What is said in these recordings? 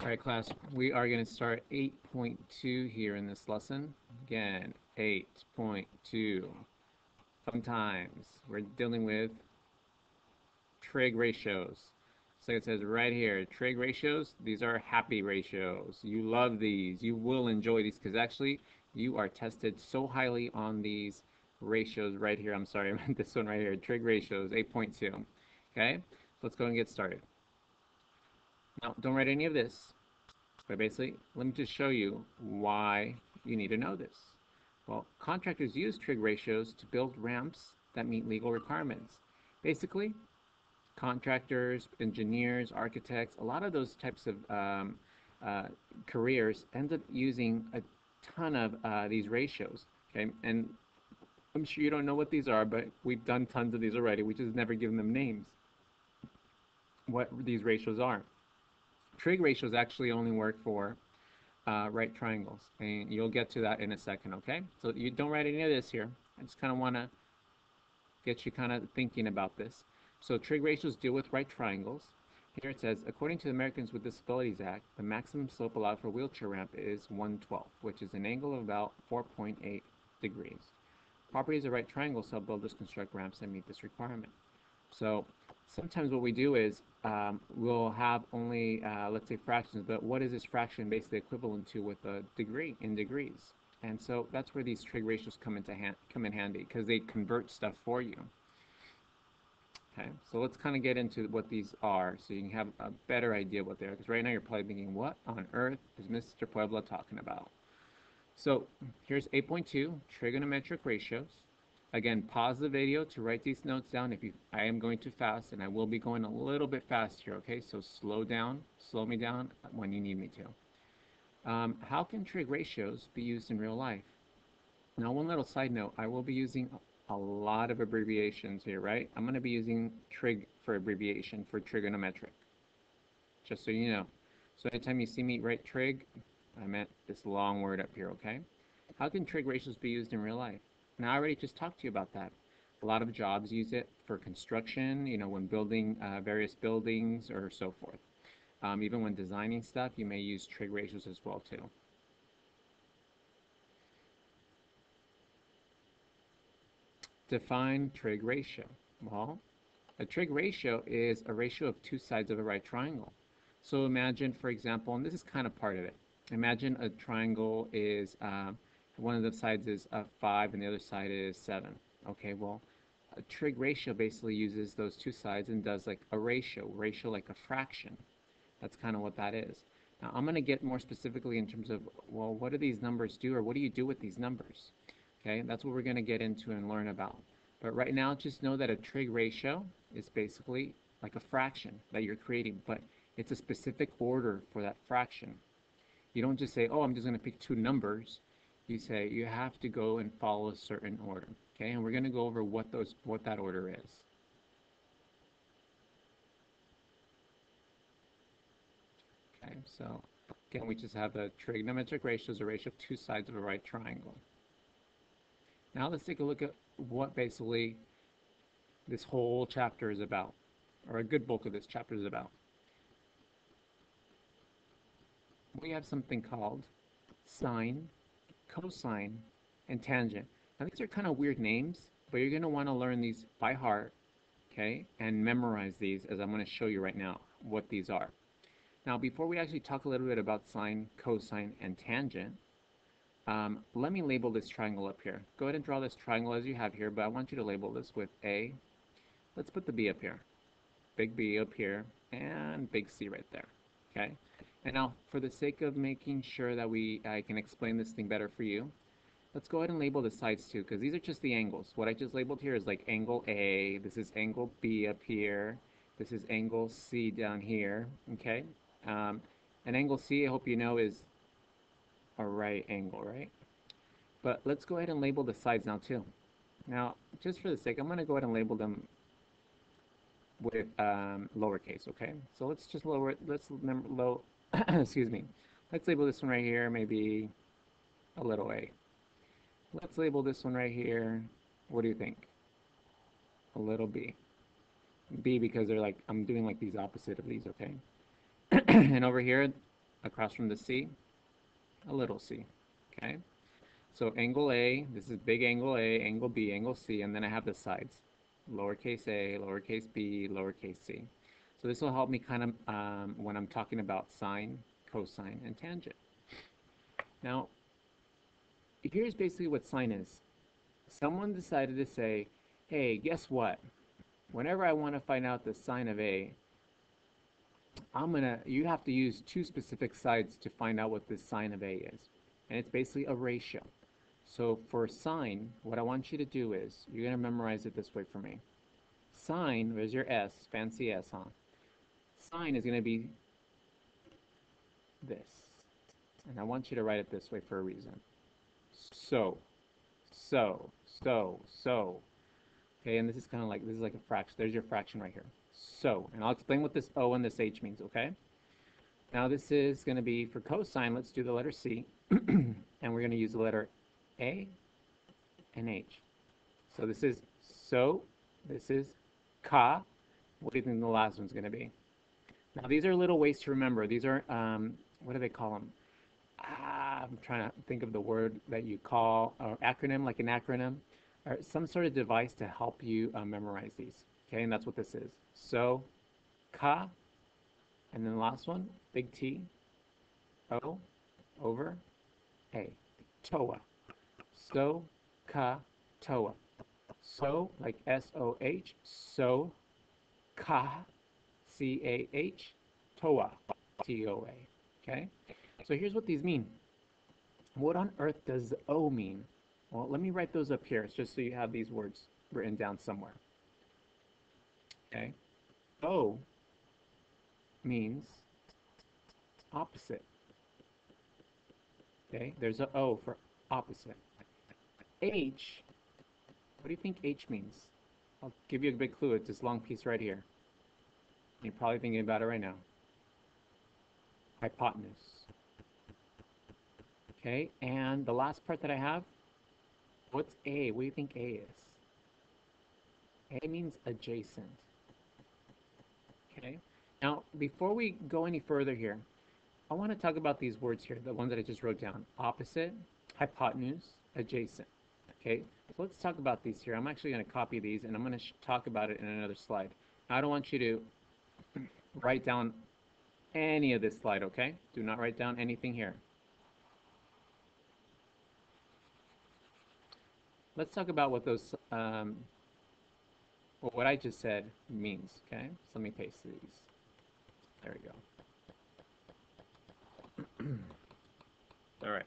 All right, class, we are going to start 8.2 here in this lesson. Again, 8.2. Sometimes we're dealing with trig ratios. So it says right here, trig ratios, these are happy ratios. You love these. You will enjoy these because actually you are tested so highly on these ratios right here. I'm sorry, I meant this one right here, trig ratios, 8.2. Okay, let's go and get started. Now, don't write any of this. But basically, let me just show you why you need to know this. Well, contractors use trig ratios to build ramps that meet legal requirements. Basically, contractors, engineers, architects, a lot of those types of careers end up using a ton of these ratios. Okay, and I'm sure you don't know what these are, but we've done tons of these already. We just never given them names. What these ratios are. Trig ratios actually only work for right triangles, and you'll get to that in a second, okay? So you don't write any of this here. I just kind of want to get you kind of thinking about this. So trig ratios deal with right triangles. Here it says, according to the Americans with Disabilities Act, the maximum slope allowed for a wheelchair ramp is 1/12, which is an angle of about 4.8 degrees. Properties of right triangles help builders construct ramps that meet this requirement. So sometimes what we do is we'll have only, let's say, fractions, but what is this fraction basically equivalent to with a degree in degrees? And so that's where these trig ratios come in handy because they convert stuff for you. Okay, so let's kind of get into what these are so you can have a better idea what they are, because right now you're probably thinking, what on earth is Mr. Puebla talking about? So here's 8.2, trigonometric ratios. Again, pause the video to write these notes down. I am going too fast, and I will be going a little bit fast here, okay? So slow me down when you need me to. How can trig ratios be used in real life? Now, one little side note, I will be using a lot of abbreviations here, right? I'm going to be using trig for abbreviation for trigonometric, just so you know. So anytime you see me write trig, I meant this long word up here, okay? How can trig ratios be used in real life? Now, I already just talked to you about that. A lot of jobs use it for construction, you know, when building various buildings or so forth. Even when designing stuff, you may use trig ratios as well, too. Define trig ratio. Well, a trig ratio is a ratio of two sides of a right triangle. So imagine, for example, and this is kind of part of it. Imagine a triangle is one of the sides is 5 and the other side is 7. Okay, well, a trig ratio basically uses those two sides and does like a ratio like a fraction. That's kind of what that is. Now, I'm going to get more specifically in terms of, well, what do these numbers do, or what do you do with these numbers? Okay, that's what we're going to get into and learn about. But right now, just know that a trig ratio is basically like a fraction that you're creating, but it's a specific order for that fraction. You don't just say, oh, I'm just going to pick two numbers. You say you have to go and follow a certain order. Okay, and we're going to go over what that order is. Okay, so again, we just have a trigonometric ratio is a ratio of two sides of a right triangle. Now let's take a look at what basically this whole chapter is about, or a good bulk of this chapter is about. We have something called sine, cosine, and tangent. Now these are kind of weird names, but you're going to want to learn these by heart, okay, and memorize these as I'm going to show you right now what these are. Now before we actually talk a little bit about sine, cosine, and tangent, let me label this triangle up here. Go ahead and draw this triangle as you have here, but I want you to label this with A. Let's put the B up here. Big B up here, and big C right there, okay? And now, for the sake of making sure that I can explain this thing better for you, let's go ahead and label the sides too, because these are just the angles. What I just labeled here is like angle A, this is angle B up here, this is angle C down here, okay? And angle C, I hope you know, is a right angle, right? But let's go ahead and label the sides now too. Now, just for the sake, I'm going to go ahead and label them with lowercase, okay? So let's just lower it, let's remember excuse me. Let's label this one right here, maybe a little a. Let's label this one right here, what do you think? A little b. B because they're like, I'm doing like these opposite of these, okay? And over here, across from the C, a little c. Okay? So angle A, this is big angle A, angle B, angle C, and then I have the sides. Lowercase a, lowercase b, lowercase c. So this will help me kind of when I'm talking about sine, cosine, and tangent. Now, here's basically what sine is. Someone decided to say, hey, guess what? Whenever I want to find out the sine of A, you have to use two specific sides to find out what the sine of A is. And it's basically a ratio. So for sine, what I want you to do is, you're going to memorize it this way for me. Sine, there's your S, fancy S, huh? Sine is going to be this. And I want you to write it this way for a reason. So. Okay, and this is kind of like, this is like a fraction. There's your fraction right here. So, and I'll explain what this O and this H means, okay? Now this is going to be, for cosine, let's do the letter C. And we're going to use the letter A and H. So this is so, this is CAH. What do you think the last one's going to be? Now these are little ways to remember. These are, what do they call them? I'm trying to think of the word that you call, or acronym, like an acronym, or some sort of device to help you memorize these. Okay, and that's what this is. So, CAH, and then the last one, big T, O, over, A, TOA. So, CAH, TOA. So, like SOH, so, CAH, CAH, TOA, TOA. Okay? So here's what these mean. What on earth does O mean? Well, let me write those up here just so you have these words written down somewhere. Okay? O means opposite. Okay? There's a O for opposite. H, what do you think H means? I'll give you a big clue. It's this long piece right here. You're probably thinking about it right now. Hypotenuse. Okay, and the last part that I have, what's A? What do you think A is? A means adjacent. Okay, now before we go any further here, I want to talk about these words here, the ones that I just wrote down. Opposite, hypotenuse, adjacent. Okay, so let's talk about these here. I'm actually going to copy these and I'm going to talk about it in another slide. Now, I don't want you to write down any of this slide, okay? Do not write down anything here. Let's talk about what those, what I just said means, okay? So let me paste these. There we go. All right.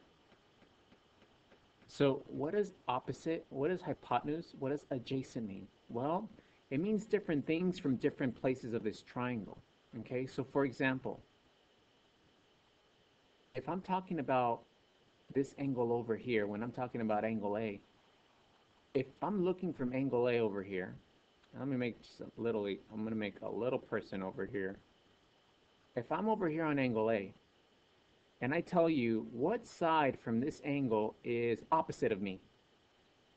So what is opposite? What is hypotenuse? What does adjacent mean? Well, it means different things from different places of this triangle, okay? So for example, if I'm talking about this angle over here, when I'm talking about angle A, if I'm looking from angle A over here, let me make just I'm going to make a little person over here. If I'm over here on angle A, and I tell you what side from this angle is opposite of me,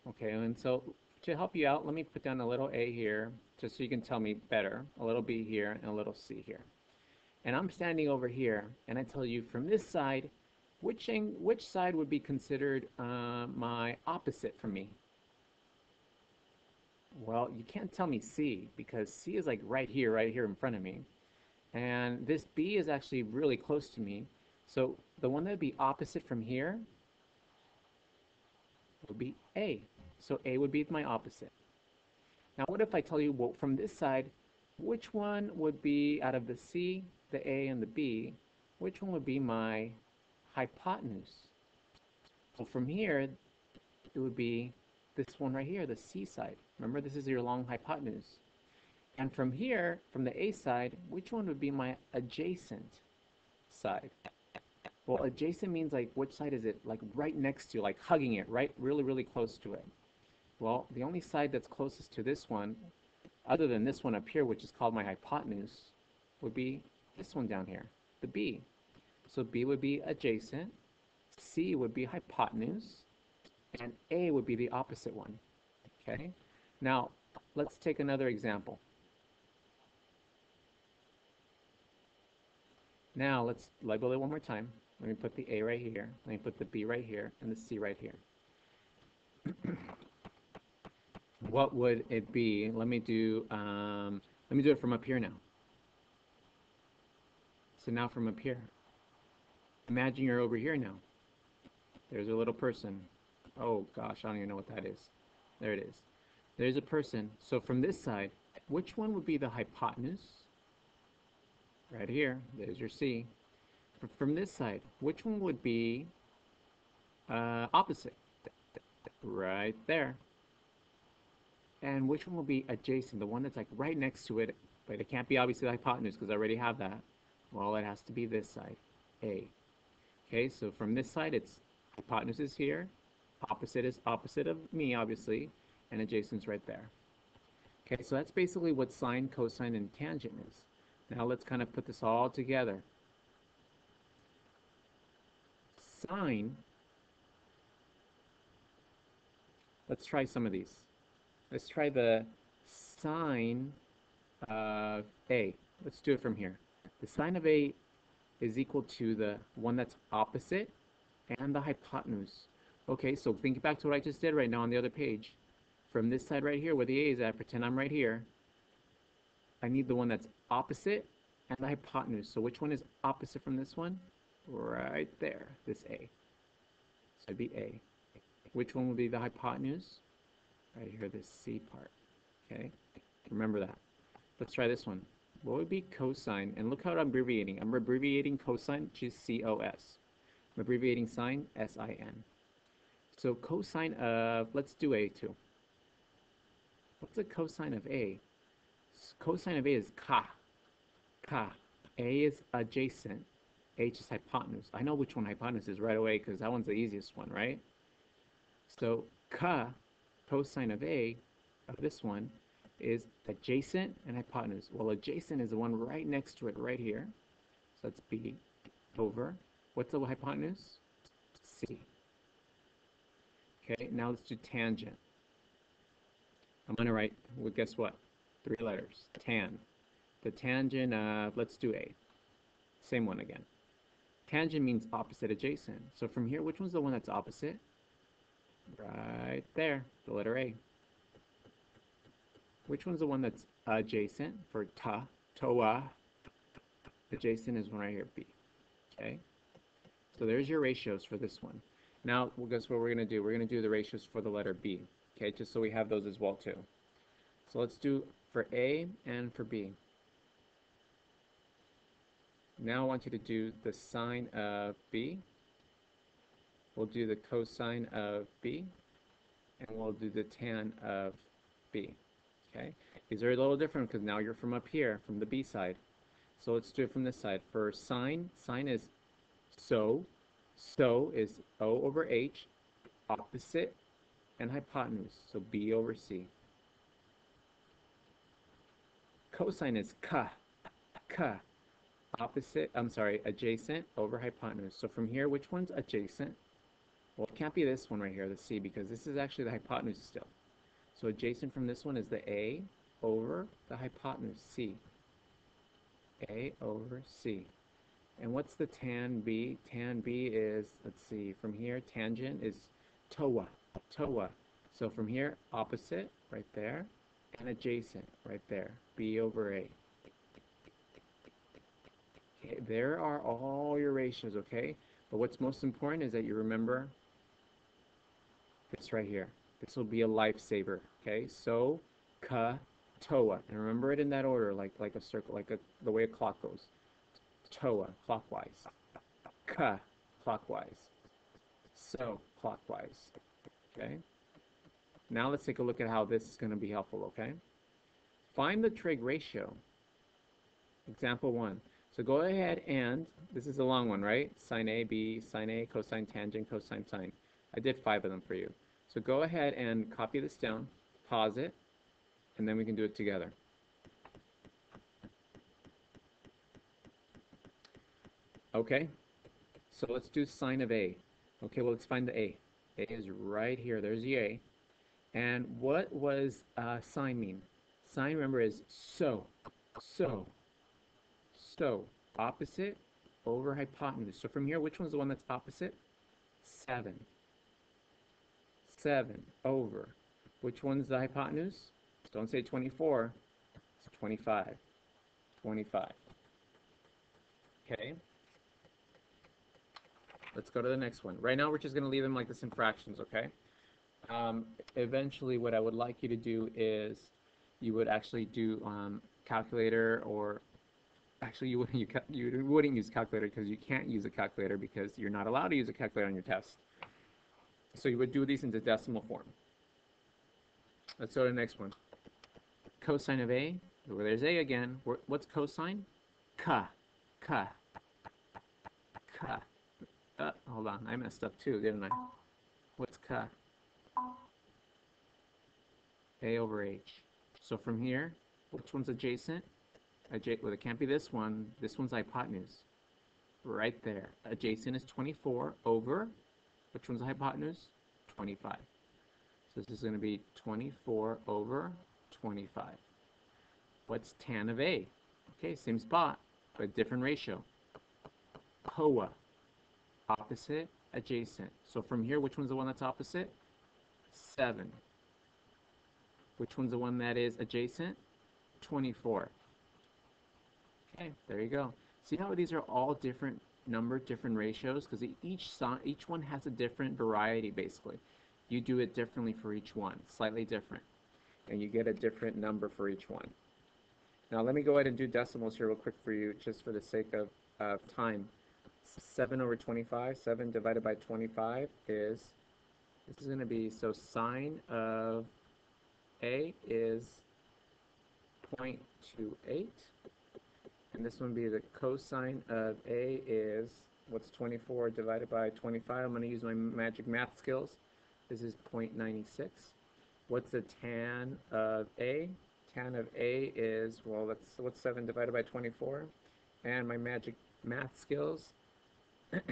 okay, and so to help you out, let me put down a little A here, just so you can tell me better, a little B here, and a little C here. And I'm standing over here, and I tell you from this side, which side would be considered my opposite from me? Well, you can't tell me C, because C is like right here in front of me. And this B is actually really close to me. So the one that would be opposite from here would be A. So A would be my opposite. Now what if I tell you, well, from this side, which one would be, out of the C, the A, and the B, which one would be my hypotenuse? Well, from here, it would be this one right here, the C side. Remember, this is your long hypotenuse. And from here, from the A side, which one would be my adjacent side? Well, adjacent means like, which side is it? Like right next to, like hugging it, right? Really, really close to it. Well, the only side that's closest to this one, other than this one up here, which is called my hypotenuse, would be this one down here, the B. So B would be adjacent, C would be hypotenuse, and A would be the opposite one. Okay? Now, let's take another example. Now let's label it one more time. Let me put the A right here. Let me put the B right here and the C right here. What would it be? Let me do it from up here now. So now from up here, imagine you're over here now. There's a little person. Oh gosh, I don't even know what that is. There it is. There's a person. So from this side, which one would be the hypotenuse? Right here. There's your C. From this side, which one would be opposite? Right there. And which one will be adjacent? The one that's like right next to it, but it can't be obviously the hypotenuse because I already have that. Well, it has to be this side, A. Okay, so from this side, it's hypotenuse is here, opposite is opposite of me, obviously, and adjacent's right there. Okay, so that's basically what sine, cosine, and tangent is. Now let's kind of put this all together. Sine, let's try some of these. Let's try the sine of A. Let's do it from here. The sine of A is equal to the one that's opposite and the hypotenuse. Okay, so think back to what I just did right now on the other page. From this side right here where the A is at, pretend I'm right here. I need the one that's opposite and the hypotenuse. So which one is opposite from this one? Right there, this A. So it'd be A. Which one would be the hypotenuse? Right here, this C part. Okay, remember that. Let's try this one. What would be cosine? And look how I'm abbreviating. I'm abbreviating cosine, which is C-O-S. I'm abbreviating sine, S-I-N. So cosine of, let's do A too. What's the cosine of A? Cosine of A is ka. Ka. A is adjacent. H is hypotenuse. I know which one hypotenuse is right away because that one's the easiest one, right? So ka, cosine of A, of this one, is adjacent and hypotenuse. Well, adjacent is the one right next to it, right here. So that's B over. What's the hypotenuse? C. Okay, now let's do tangent. I'm going to write, well, guess what? 3 letters. Tan. The tangent of, let's do A. Same one again. Tangent means opposite adjacent. So from here, which one's the one that's opposite? Right there, the letter A. Which one's the one that's adjacent for ta, toa? Adjacent is one right here, B. Okay? So there's your ratios for this one. Now, well, guess what we're going to do? We're going to do the ratios for the letter B. Okay, just so we have those as well, too. So let's do for A and for B. Now I want you to do the sine of B. We'll do the cosine of B. And we'll do the tan of B. Okay, these are a little different because now you're from up here, from the B side. So let's do it from this side. For sine, sine is so is O over H, opposite and hypotenuse, so B over C. Cosine is ka, opposite, adjacent over hypotenuse. So from here, which one's adjacent? Well, it can't be this one right here, the C, because this is actually the hypotenuse still. So adjacent from this one is the A over the hypotenuse, C. A over C. And what's the tan B? Tan B is, let's see, from here, tangent is toa. So from here, opposite, right there, and adjacent, right there, B over A. Okay, there are all your ratios, okay? But what's most important is that you remember this right here. This will be a lifesaver, okay? So, ka, toa. And remember it in that order, like a circle, the way a clock goes. Toa, clockwise. Ka, clockwise. So, clockwise. Okay? Now let's take a look at how this is going to be helpful, okay? Find the trig ratio. Example 1. So go ahead and, this is a long one, right? Sine A, B, sine A, cosine, tangent, cosine, sine. I did 5 of them for you. So go ahead and copy this down, pause it, and then we can do it together. Okay, so let's do sine of A. Okay, well, let's find the A. A is right here. There's the A. And what was sine mean? Sine, remember, is so. Opposite over hypotenuse. So from here, which one's the one that's opposite? 7. 7 over. Which one's the hypotenuse? Don't say 24. It's 25. 25. Okay. Let's go to the next one. Right now, we're just going to leave them like this in fractions, okay? Eventually, what I would like you to do is you would actually do calculator, or actually you wouldn't use calculator because you can't use a calculator because you're not allowed to use a calculator on your test. So you would do these into decimal form. Let's go to the next one. Cosine of A. Well, there's A again. What's cosine? Ka. Ka. Ka. Hold on. I messed up too, didn't I? What's ka? A over H. So from here, which one's adjacent? Well, it can't be this one. This one's hypotenuse. Right there. Adjacent is 24 over, which one's the hypotenuse? 25. So this is going to be 24 over 25. What's tan of A? Okay, same spot, but different ratio. TOA. Opposite, adjacent. So from here, which one's the one that's opposite? 7. Which one's the one that is adjacent? 24. Okay, there you go. See how these are all different number, different ratios? Because each one has a different variety, basically. You do it differently for each one, slightly different. And you get a different number for each one. Now let me go ahead and do decimals here real quick for you, just for the sake of time. 7 over 25, 7 divided by 25 is, this is going to be, so sine of A is 0.28. And this one would be the cosine of A is, what's 24 divided by 25? I'm going to use my magic math skills. This is 0.96. What's the tan of A? Tan of A is, well, what's 7 divided by 24? And my magic math skills,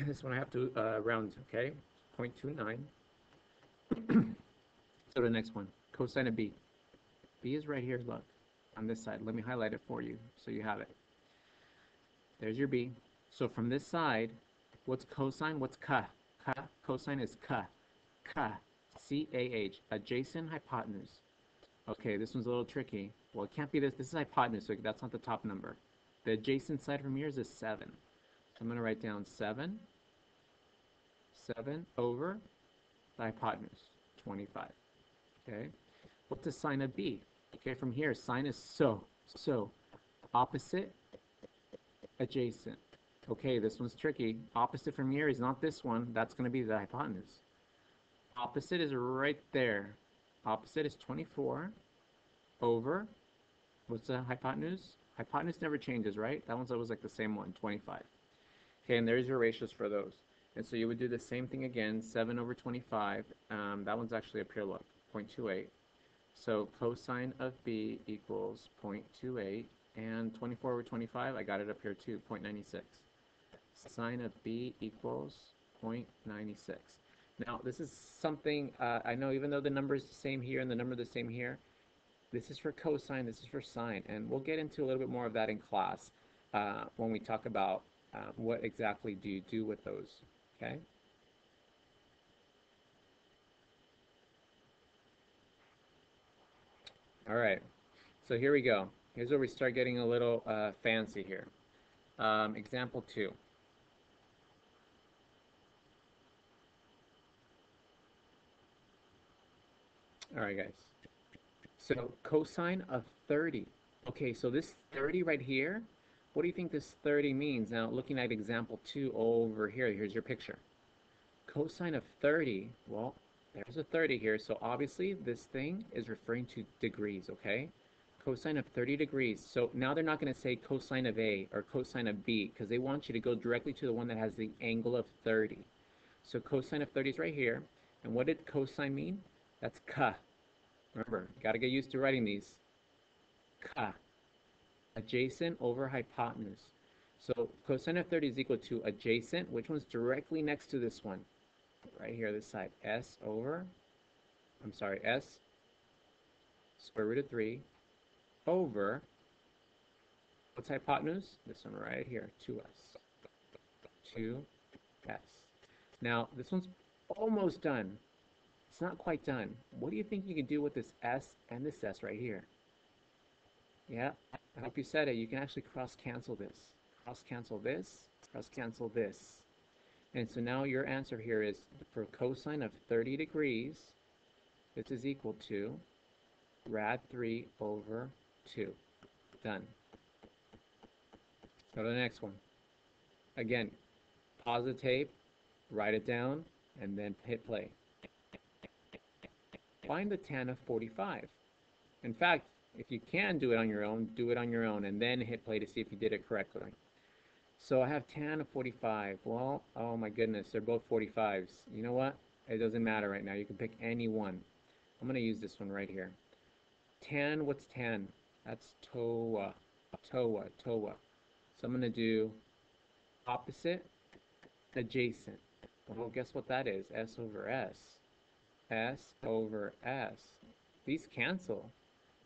this one I have to round, okay? 0.29. So the next one, cosine of B. B is right here, look, on this side. Let me highlight it for you so you have it. There's your B. So from this side, what's cosine? What's ka? Ka. Cosine is ka. Ka. C-A-H. Adjacent hypotenuse. Okay, this one's a little tricky. Well, it can't be this. This is hypotenuse, so that's not the top number. The adjacent side from here is a 7. So I'm going to write down 7. 7 over the hypotenuse, 25. Okay. What's the sine of B? Okay, from here, sine is so. Opposite, adjacent. Okay, this one's tricky. Opposite from here is not this one. That's going to be the hypotenuse. Opposite is right there. Opposite is 24 over, what's the hypotenuse? Hypotenuse never changes, right? That one's always like the same one, 25. Okay, and there's your ratios for those. And so you would do the same thing again, 7 over 25. That one's actually up here, look, 0.28. So cosine of B equals 0.28. And 24 over 25, I got it up here too, 0.96. Sine of B equals 0.96. Now, this is something, I know even though the number is the same here and the number is the same here, this is for cosine, this is for sine, and we'll get into a little bit more of that in class when we talk about what exactly do you do with those, okay? All right, so here we go. Here's where we start getting a little fancy here. Example 2. All right, guys. So cosine of 30. Okay, so this 30 right here, what do you think this 30 means? Now, looking at example 2 over here, here's your picture. Cosine of 30, well, there's a 30 here, so obviously this thing is referring to degrees, okay? Cosine of 30 degrees. So now they're not going to say cosine of A or cosine of B because they want you to go directly to the one that has the angle of 30. So cosine of 30 is right here. And what did cosine mean? That's ka. Remember, got to get used to writing these. Ka. Adjacent over hypotenuse. So cosine of 30 is equal to adjacent. Which one's directly next to this one? Right here, this side. S square root of 3 over, what's hypotenuse? This one right here, 2s. 2s. Now, this one's almost done. It's not quite done. What do you think you can do with this s and this s right here? Yeah, I hope you said it. You can actually cross-cancel this. Cross-cancel this, cross-cancel this. And so now your answer here is, for cosine of 30 degrees, this is equal to rad 3 over 2. Done. Go to the next one. Again, pause the tape, write it down, and then hit play. Find the tan of 45. In fact, if you can do it on your own, do it on your own, and then hit play to see if you did it correctly. So I have tan of 45. Well, oh my goodness, they're both 45s. You know what? It doesn't matter right now. You can pick any one. I'm going to use this one right here. Tan, what's tan? That's TOA. TOA, TOA. So I'm going to do opposite, adjacent. Well, guess what that is? S over S. S over S. These cancel.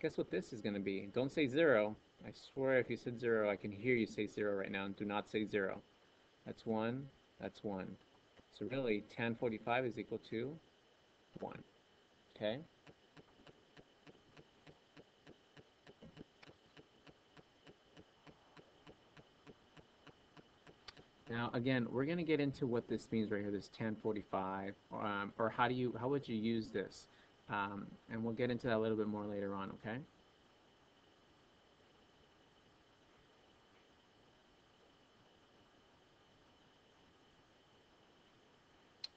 Guess what this is going to be? Don't say 0. I swear if you said 0, I can hear you say 0 right now. Do not say 0. That's 1. That's 1. So really, tan 45 is equal to 1. Okay? Now, again, we're going to get into what this means right here, this tan 45, or how would you use this? And we'll get into that a little bit more later on, okay?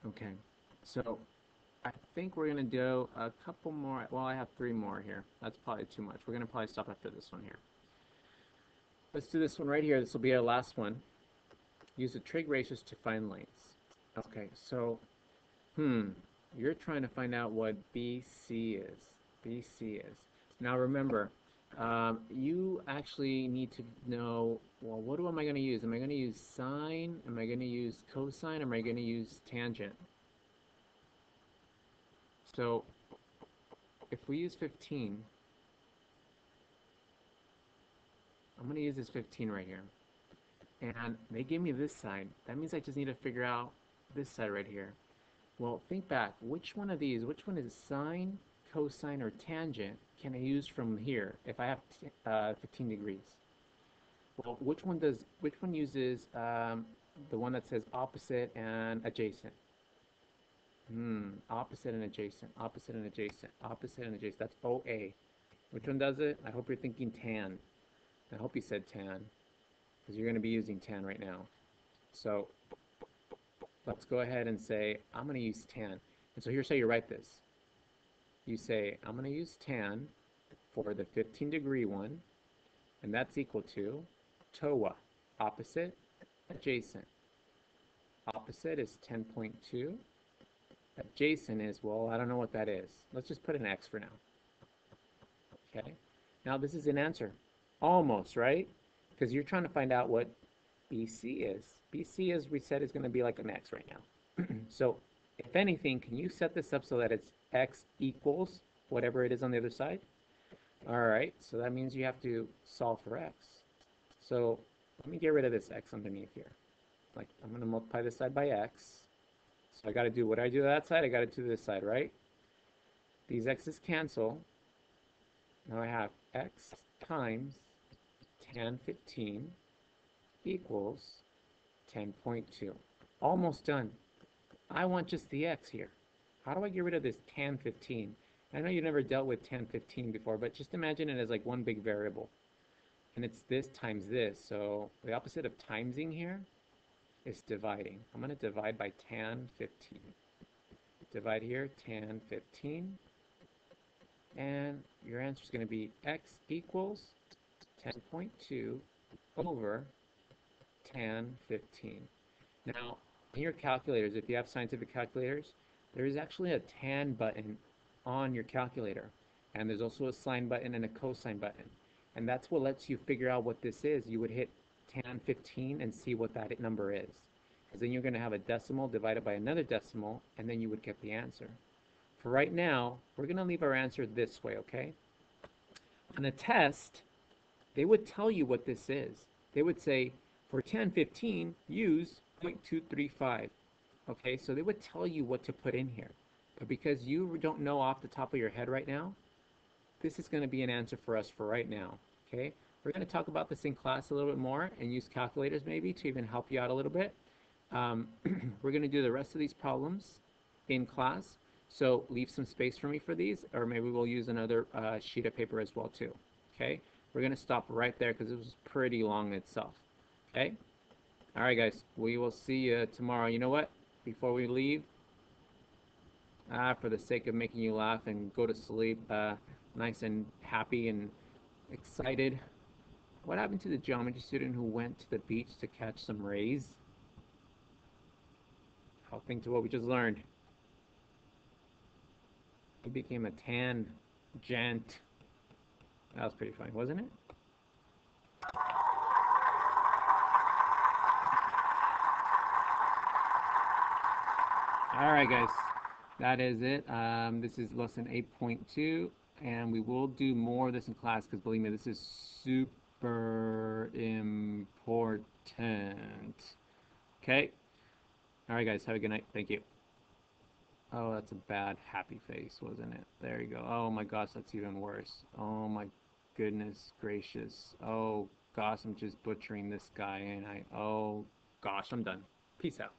Okay, so I think we're going to do a couple more. Well, I have 3 more here. That's probably too much. We're going to probably stop after this one here. Let's do this one right here. This will be our last one. Use the trig ratios to find lengths. Okay, so, you're trying to find out what BC is. BC is. Now remember, you actually need to know, well, what am I going to use? Am I going to use sine? Am I going to use cosine? Am I going to use tangent? So if we use 15, I'm going to use this 15 right here. And they gave me this side. That means I just need to figure out this side right here. Well, think back. Which one of these, which one is sine, cosine, or tangent can I use from here if I have 15 degrees? Well, which one uses the one that says opposite and adjacent? Opposite and adjacent, opposite and adjacent, opposite and adjacent. That's OA. Which one does it? I hope you're thinking tan. I hope you said tan, because you're going to be using tan right now. So let's go ahead and say, I'm going to use tan. And so here's how you write this. You say, I'm going to use tan for the 15-degree one, and that's equal to TOA, opposite, adjacent. Opposite is 10.2. Adjacent is, well, I don't know what that is. Let's just put an X for now. Okay. Now this is an answer. Almost, right? Because you're trying to find out what BC is. BC, as we said, is going to be like an X right now. So if anything, can you set this up so that it's X equals whatever it is on the other side? All right, so that means you have to solve for X. So let me get rid of this X underneath here. Like, I'm going to multiply this side by X. So I got to do what I do to that side, I got to do this side, right? These X's cancel. Now I have X times tan 15 equals 10.2. Almost done. I want just the X here. How do I get rid of this tan 15? I know you never dealt with tan 15 before, but just imagine it as like one big variable. And it's this times this. So the opposite of timesing here is dividing. I'm going to divide by tan 15. Divide here, tan 15. And your answer is going to be X equals 10.2 over tan 15. Now, in your calculators, if you have scientific calculators, there is actually a tan button on your calculator. And there's also a sine button and a cosine button. And that's what lets you figure out what this is. You would hit tan 15 and see what that number is. Because then you're going to have a decimal divided by another decimal, and then you would get the answer. For right now, we're going to leave our answer this way, okay? On a test, they would tell you what this is. They would say, for tan 15, use 0.235. Okay, so they would tell you what to put in here. But because you don't know off the top of your head right now, this is going to be an answer for us for right now. Okay, we're going to talk about this in class a little bit more and use calculators maybe to even help you out a little bit. We're going to do the rest of these problems in class, so leave some space for me for these, or maybe we'll use another sheet of paper as well too. Okay, we're going to stop right there because it was pretty long itself. Okay, all right guys, we will see you tomorrow. You know what, before we leave, for the sake of making you laugh and go to sleep nice and happy and excited, what happened to the geometry student who went to the beach to catch some rays? I'll think to what we just learned. He became a tangent. That was pretty funny, wasn't it? All right, guys. That is it. This is lesson 8.2, and we will do more of this in class because believe me, this is super important. Okay? All right, guys. Have a good night. Thank you. Oh, that's a bad happy face, wasn't it? There you go. Oh my gosh, that's even worse. Oh my goodness gracious. Oh gosh, I'm just butchering this guy, and oh gosh, I'm done. Peace out.